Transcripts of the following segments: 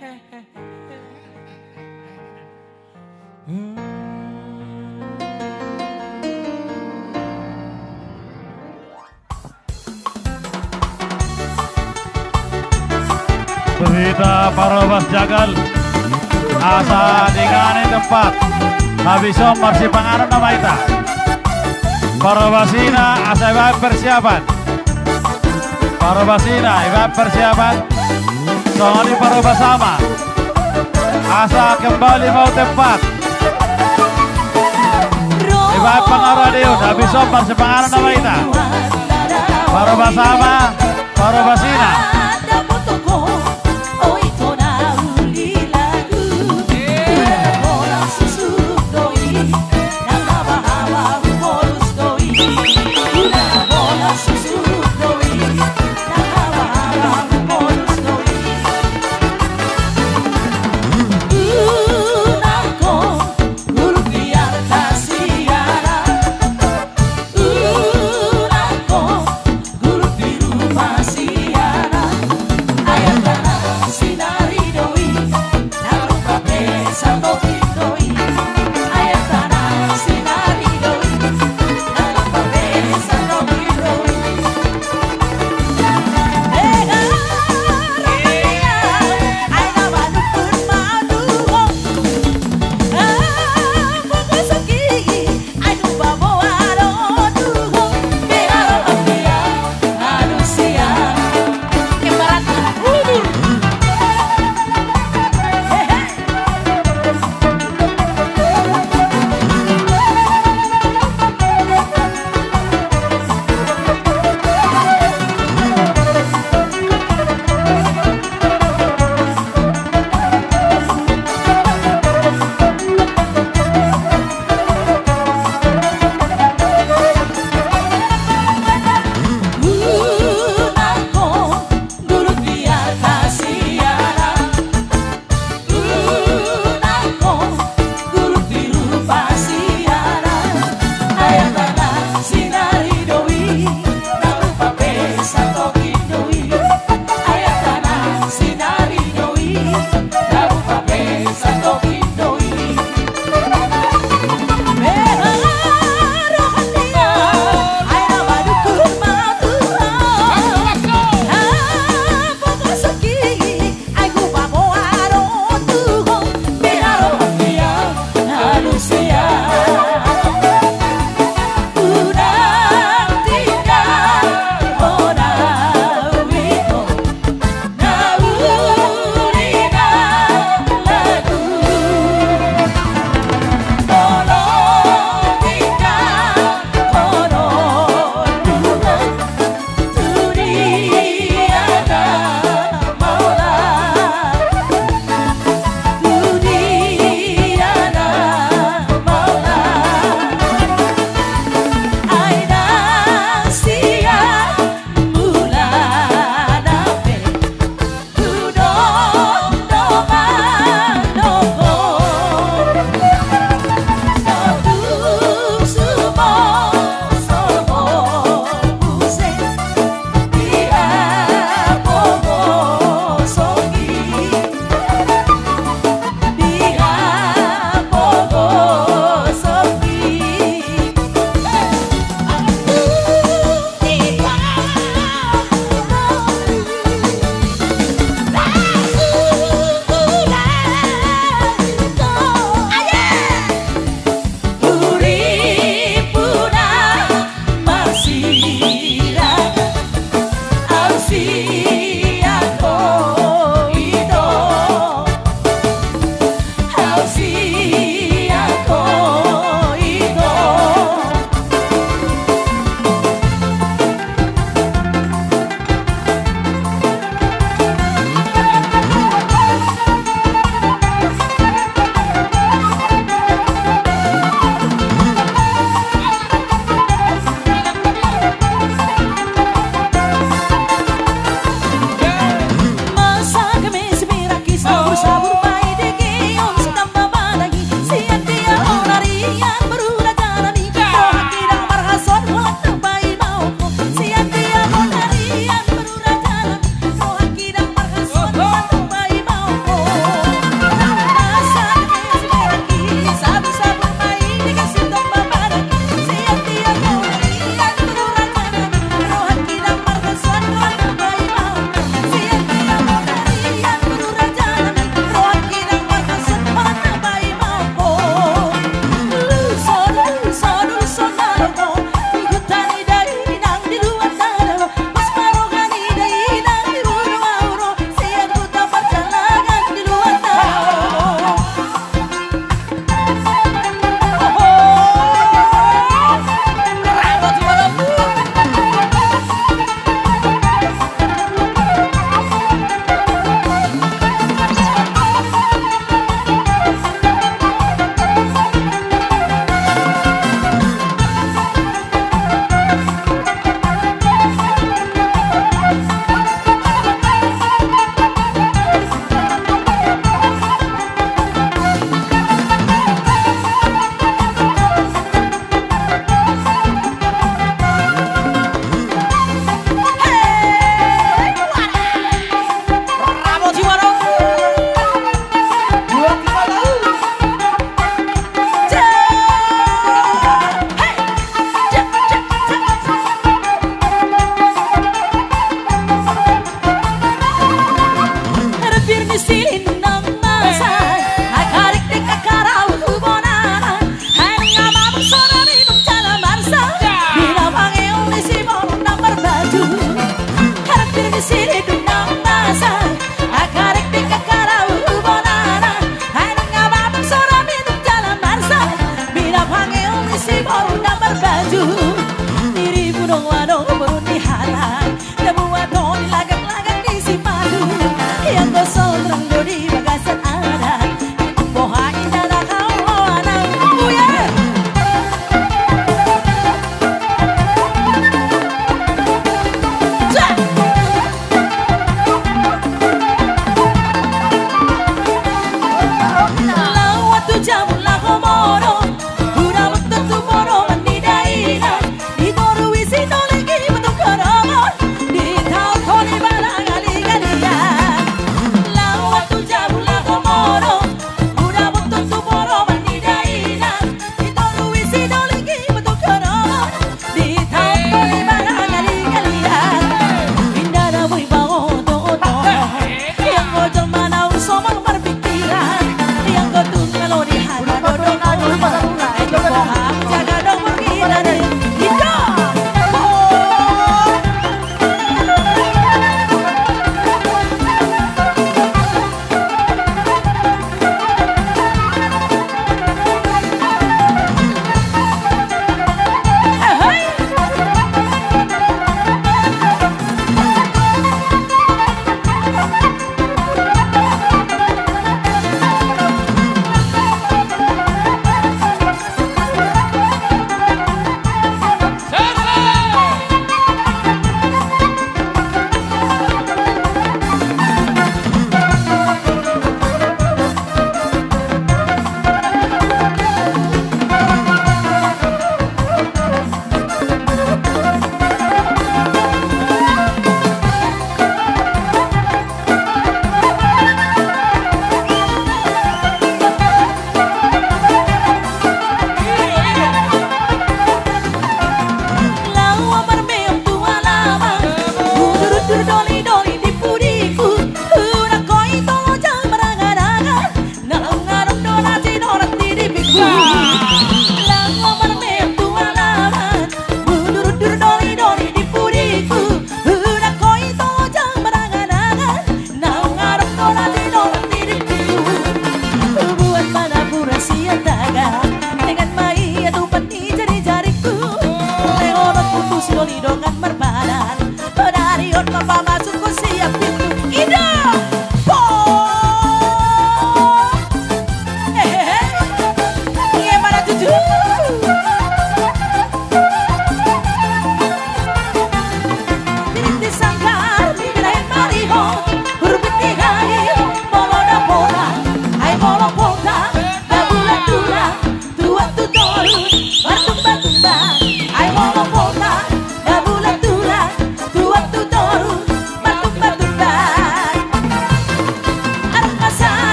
Berita Parobas Jagal asa dingane tempat habisom marsi pangaran nama ita Parobasina asa iba persiapan Parobasina iba persiapan soalnya Parobasama asa kembali mau tempat iba pangaradeon habisom marsi pangaran nama ita Parobasama Parobasina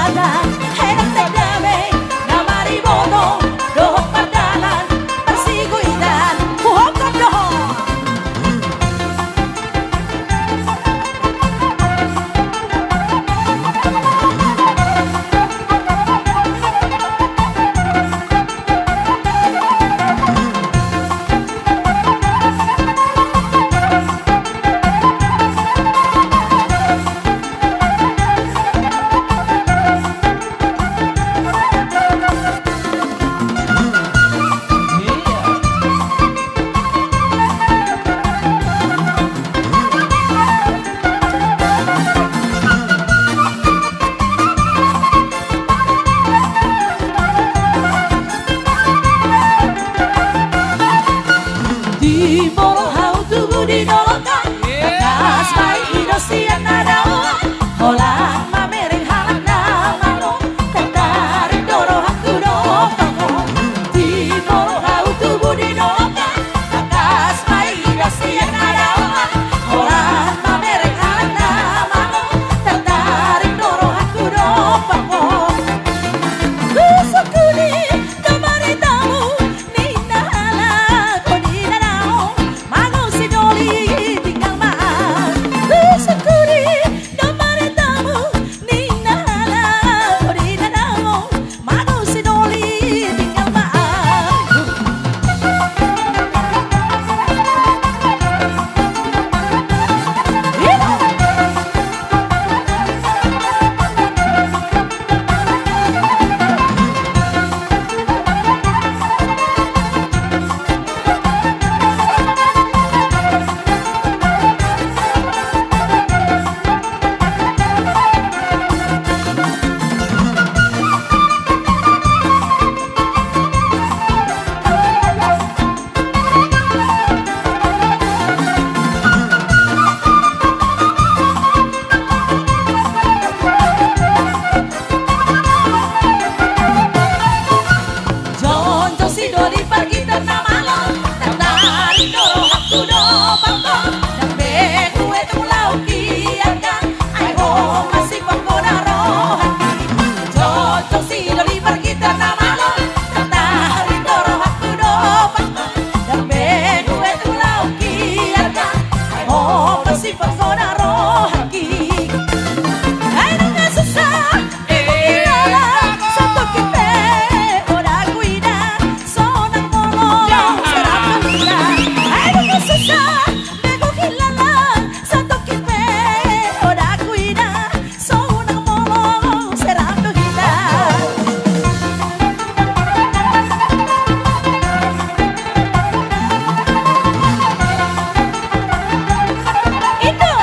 Selatan, enak teh damai, nama riboto, dohok pardalan, persiguidan, hukum dohok. Di bawah hau tubuh di nolokan, atas mai idosian nadawan, holang mamereng halak namano, tertarik doro aku dopamu. Di bawah hau tubuh di nolokan, atas mai idosian nadawan, holang mamereng halak namano, tertarik doro aku dopamu. Usukuni kamari tamu, nina halak kodina naon, mago si doli tinggal maan. Usukuni kamari tamu, nina halak kodina naon, mago si doli tinggal maan. Jonjo si doli pergi ternah malam, tertarik doro aku dopangko, dan bekue tulau kiakan, ai ho masih pengguna rohani. Jonjo si doli pergi ternah malam, tertarik doro aku dopangko, dan bekue tulau kiakan, ai ho masih pengguna rohani. Ai dengan susah, iyalah satu kita. Ora cuida, sonang molong, serap gila. Ay, no susah, nego kilala, satu kita. Ora cuida, sonang molong, serap gila. Itu.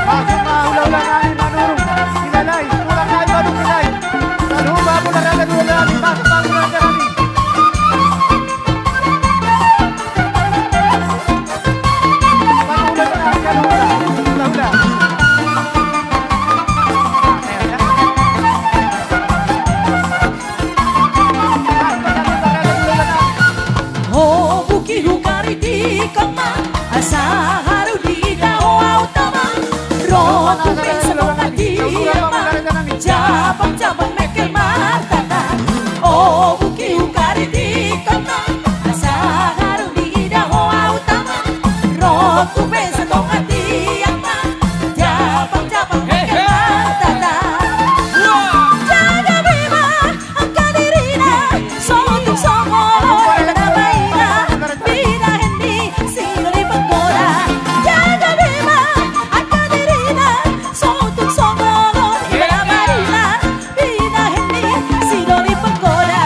Masuk na ulang-ulang namin manurong. Kinalay, ulang na ibalong kinalay. Saluba mo na lang ulang namin. Masuk na ulang namin. Panulan na, kanulan. Ulang-ulang. Oh, buki hukari di koma, asa haru di dao utama. Rotu pensa di ama, cabang-cabang mekel martata. Oh, buki hukari di koma, asa haru di dao utama. Rotu pensa di ama, cabang-cabang mekel martata. Jaga beba, angkat dirina, sotung songolo, namaina, bina hendi, sino di pagkora. Jaga beba, angkat dirina, sotung songolo, namaina, bina hendi, sino di pagkora.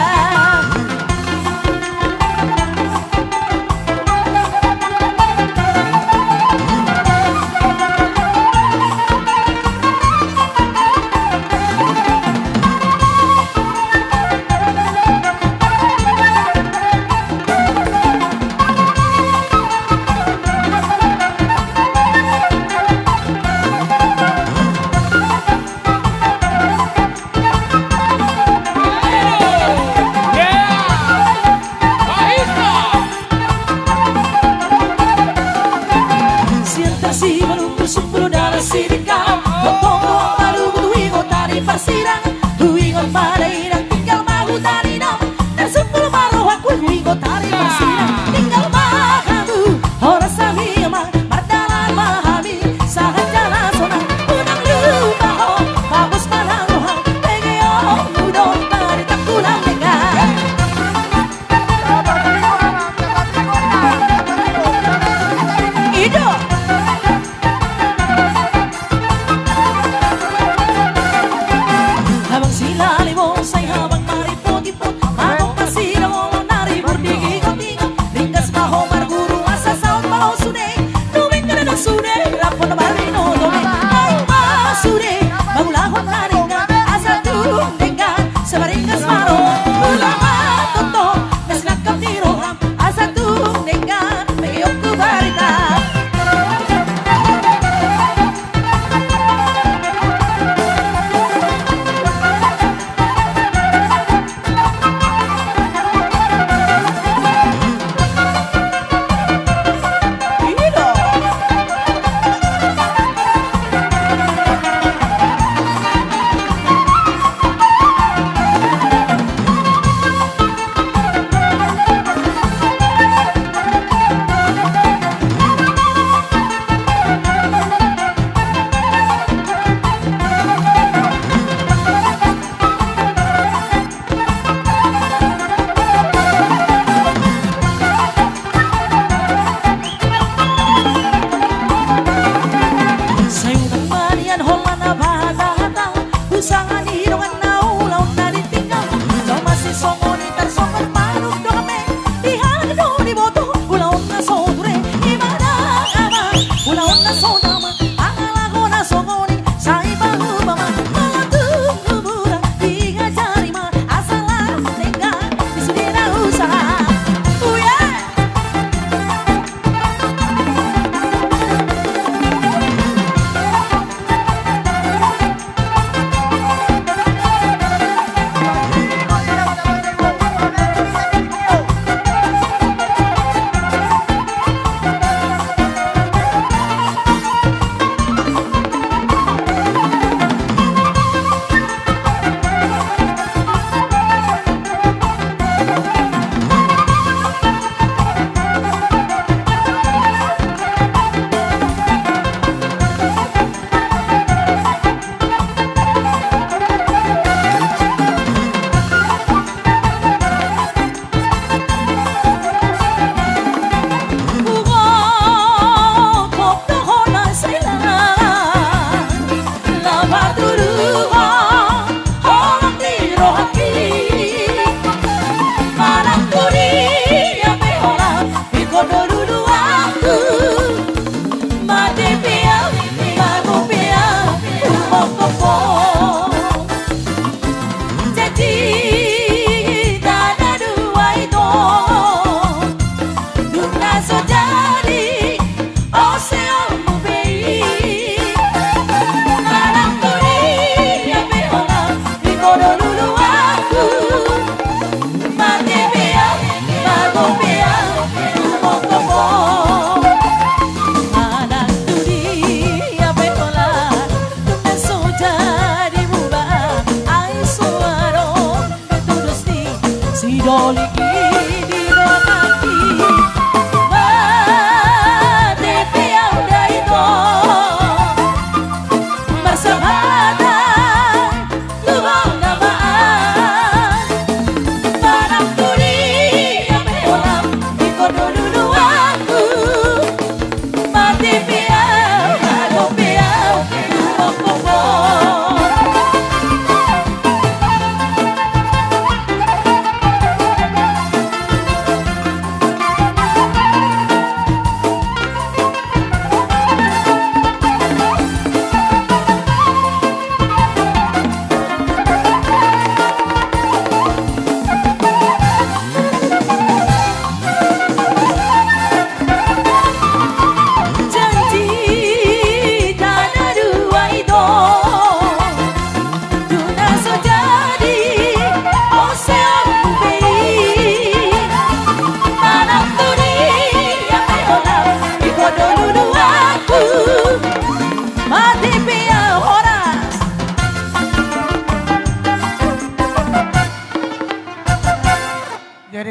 soda